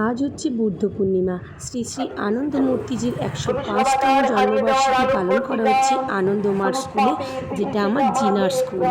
আজ হচ্ছে বুদ্ধ পূর্ণিমা। শ্রী শ্রী আনন্দমূর্তিজির 105তম জন্মবার্ষিকী পালন করা হচ্ছে আনন্দমার্গ স্কুলে, যেটা আমার জিনার স্কুল।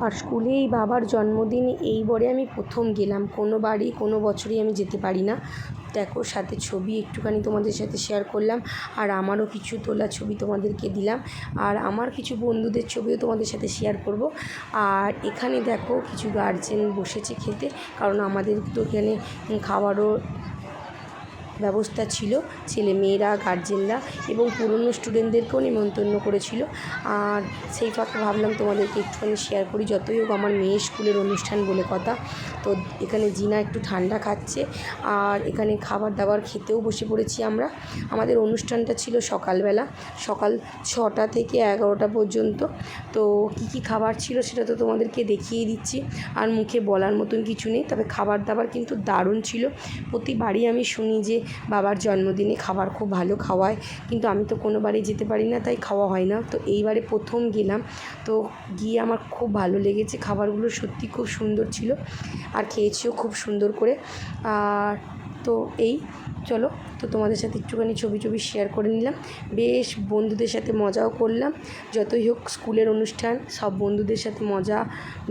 আর স্কুলে এই বাবার জন্মদিন এইবারে আমি প্রথম গেলাম। কোনো বছরই আমি যেতে পারি না। দেখো, সাথে ছবি একটুখানি তোমাদের সাথে শেয়ার করলাম, আর আমারও কিছু তোলা ছবি তোমাদেরকে দিলাম, আর আমার কিছু বন্ধুদের ছবিও তোমাদের সাথে শেয়ার করব। আর এখানে দেখো কিছু গার্জেন বসেছে খেতে, কারণ আমাদের তো এখানে খাওয়ারও ব্যবস্থা ছিল। ছেলে মেয়েরা, গার্জেনরা এবং পুরনো স্টুডেন্টদেরকেও নিমন্ত্রণ করেছিল। আর সেই ফাঁকে ভাবলাম তোমাদেরকে একটুখানি শেয়ার করি। যতই হোক আমার মেয়ের স্কুলের অনুষ্ঠান বলে কথা। তো এখানে জিনা একটু ঠান্ডা খাচ্ছে, আর এখানে খাবার দাবার খেতেও বসে পড়েছি আমরা। আমাদের অনুষ্ঠানটা ছিল সকালবেলা, সকাল 6টা থেকে 11টা পর্যন্ত। তো কী খাবার ছিল সেটা তো তোমাদেরকে দেখিয়ে দিচ্ছি, আর মুখে বলার মতন কিছু নেই। তবে খাবার দাবার কিন্তু দারুণ ছিল। প্রতিবারই আমি শুনি যে বাবার জন্মদিনে খাবার খুব ভালো খাওয়ায়, কিন্তু আমি তো কোনোবারই যেতে পারি না, তাই খাওয়া হয় না। তো এইবারে প্রথম গেলাম, তো গিয়ে আমার খুব ভালো লেগেছে। খাবারগুলো সত্যি খুব সুন্দর ছিল, আর খেয়েছিও খুব সুন্দর করে। আর তো চলো, তো তোমাদের সাথে একটুখানি ছবি শেয়ার করে নিলাম। বেশ বন্ধুদের সাথে মজাও করলাম। যতই হোক স্কুলের অনুষ্ঠান, সব বন্ধুদের সাথে মজা।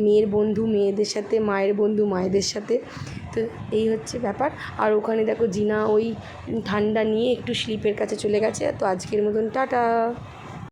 মেয়ের বন্ধু মেয়েদের সাথে, মায়ের বন্ধু মায়েদের সাথে। তো এই হচ্ছে ব্যাপার। আর ওখানে দেখো জিনা ওই ঠান্ডা নিয়ে একটু স্লিপের কাছে চলে গেছে। তো আজকের মতন টাটা।